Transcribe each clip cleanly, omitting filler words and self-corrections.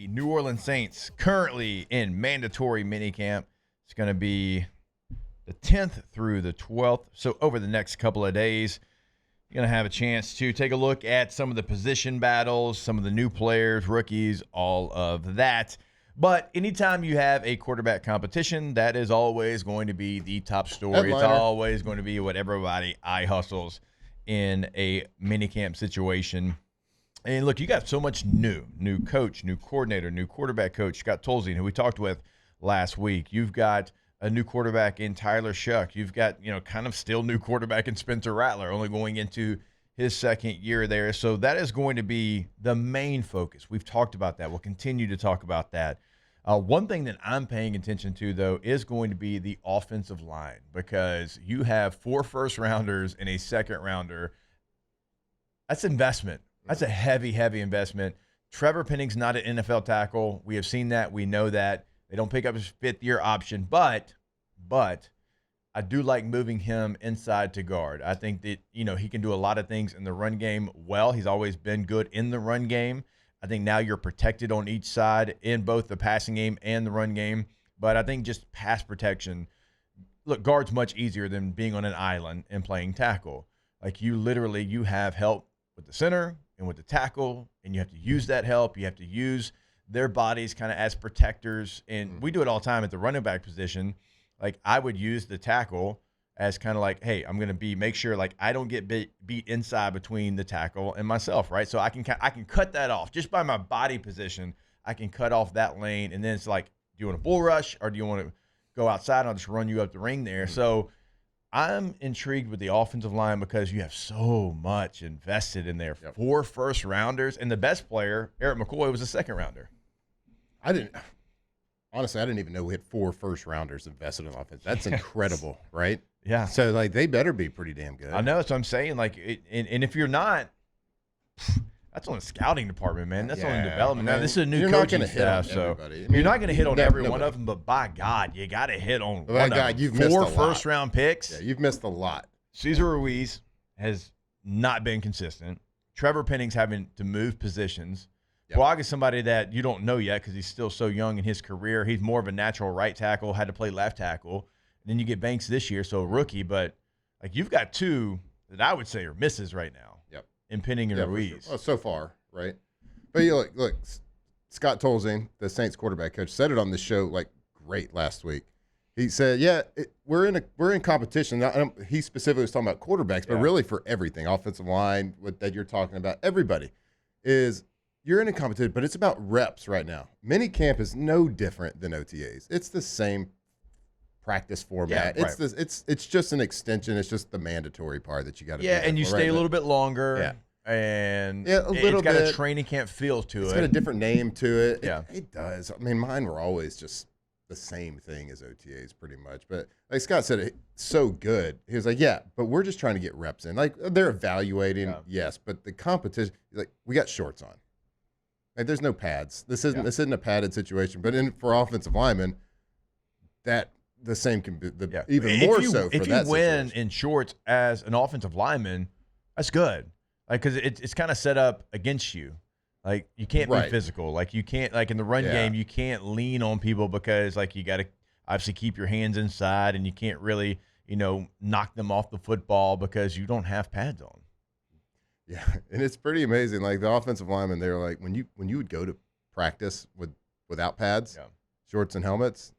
the New Orleans Saints currently in mandatory minicamp. It's going to be the 10th through the 12th. So over the next couple of days, you're going to have a chance to take a look at some of the position battles, some of the new players, rookies, all of that. But anytime you have a quarterback competition, that is always going to be the top story. Headliner. It's always going to be what everybody eye hustles in a minicamp situation. And look, you got so much new coach, new coordinator, new quarterback coach, Scott Tolzien, who we talked with last week. You've got a new quarterback in Tyler Shuck. You've got, kind of still new quarterback in Spencer Rattler, only going into his second year there. So that is going to be the main focus. We've talked about that. We'll continue to talk about that. One thing that I'm paying attention to, though, is going to be the offensive line, because you have 4 first-rounders and a second-rounder. That's investment. That's a heavy, heavy investment. Trevor Penning's not an NFL tackle. We have seen that. We know that. They don't pick up his 5th-year option, but I do like moving him inside to guard. I think that, he can do a lot of things in the run game well. He's always been good in the run game. I think now you're protected on each side in both the passing game and the run game. But I think just pass protection, look, guard's much easier than being on an island and playing tackle. Like you have help with the center and with the tackle, and you have to use that help. You have to use their bodies kind of as protectors. And we do it all the time at the running back position. Like, I would use the tackle as kind of like, hey, I'm going to make sure like I don't get beat inside between the tackle and myself, right? So I can cut that off just by my body position. I can cut off that lane, and then it's like, do you want a bull rush or do you want to go outside and I'll just run you up the ring there? So I'm intrigued with the offensive line because you have so much invested in there. Yep. 4 first-rounders, and the best player, Eric McCoy, was a second-rounder. Honestly, I didn't even know we had 4 first-rounders invested in offense. That's incredible, right? Yeah. So, like, they better be pretty damn good. I know. That's what I'm saying. Like, and if you're not, that's on the scouting department, man. That's on the development. Now, this is a new coaching staff, so you're not going to hit on every one of them, but by God, you got to hit on one of them. You've missed 4 first-round picks. Yeah, you've missed a lot. Cesar Ruiz has not been consistent. Trevor Penning's having to move positions. Yep. Blag is somebody that you don't know yet because he's still so young in his career. He's more of a natural right tackle, had to play left tackle. And then you get Banks this year, so a rookie. But, like, you've got 2 that I would say are misses right now. Yep. In Penning and Ruiz. Sure. Well, so far, right? But you look, Scott Tolzien, the Saints quarterback coach, said it on the show like great last week. He said, we're in competition. Now, he specifically was talking about quarterbacks, but really for everything, offensive line, that you're talking about, everybody is you're in a competition, but it's about reps right now. Minicamp is no different than OTAs. It's the same practice format. Yeah, right. It's just an extension. It's just the mandatory part that you got to do. Yeah, and you stay a little bit longer. Yeah. And a little it's got bit. a training camp feel to it. It's got a different name to it. Yeah. It does. I mean, mine were always just the same thing as OTAs pretty much. But like Scott said, it's so good. He was like, but we're just trying to get reps in. Like, they're evaluating, yes, but the competition, like, we got shorts on. Like, there's no pads. This isn't a padded situation. But for offensive linemen, that the same can be even more so for that situation. If you win in shorts as an offensive lineman, that's good. Like, because it's kind of set up against you. Like, you can't be physical. Like, you can't, like, in the run game, you can't lean on people because, like, you got to obviously keep your hands inside, and you can't really, knock them off the football because you don't have pads on. Yeah, and it's pretty amazing. Like, the offensive linemen, they were like, when you would go to practice without pads, shorts and helmets,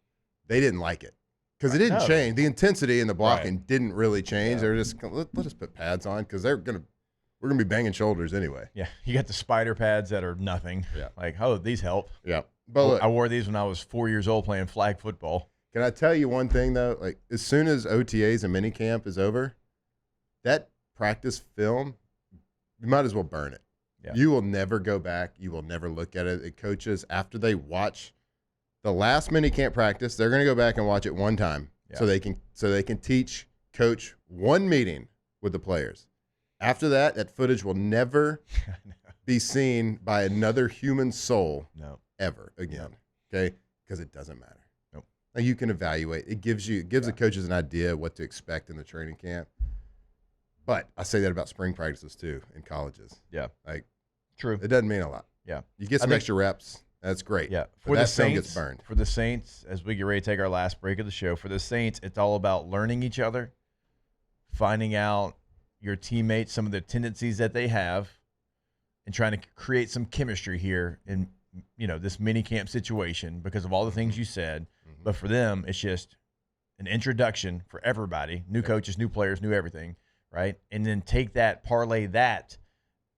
they didn't like it because it didn't change. The intensity and the blocking didn't really change. They were just let us put pads on because we're gonna be banging shoulders anyway. Yeah, you got the spider pads that are nothing. Yeah, like, these help. Yeah, but look, I wore these when I was 4 years old playing flag football. Can I tell you one thing though? Like, as soon as OTAs and minicamp is over, that practice film, you might as well burn it. Yeah. You will never go back. You will never look at it. The coaches, after they watch the last minicamp practice, they're going to go back and watch it one time so they can teach coach one meeting with the players. After that, that footage will never be seen by another human soul ever again. Okay, because it doesn't matter. Nope. Like, you can evaluate. It gives the coaches an idea what to expect in the training camp. But I say that about spring practices too in colleges. Yeah. Like, true. It doesn't mean a lot. Yeah. You get some extra reps, That's great. Yeah, for the Saints, gets burned. For the Saints, as we get ready to take our last break of the show, for the Saints, it's all about learning each other, finding out your teammates, some of the tendencies that they have, and trying to create some chemistry here in this mini camp situation because of all the things you said. Mm-hmm. But for them, it's just an introduction for everybody, new coaches, new players, new everything, right? And then take that, parlay that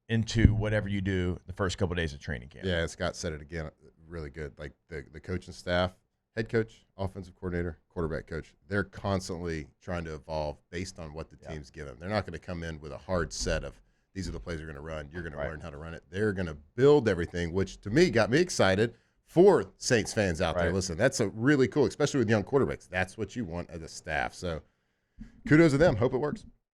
into whatever you do the first couple of days of training camp. Yeah, Scott said it again, really good. Like the coaching staff, head coach, offensive coordinator, quarterback coach, they're constantly trying to evolve based on what the team's given. They're not going to come in with a hard set of these are the plays you're going to run. You're going to learn how to run it. They're going to build everything, which to me got me excited for Saints fans out there. Listen, that's a really cool, especially with young quarterbacks. That's what you want as a staff. So kudos to them. Hope it works.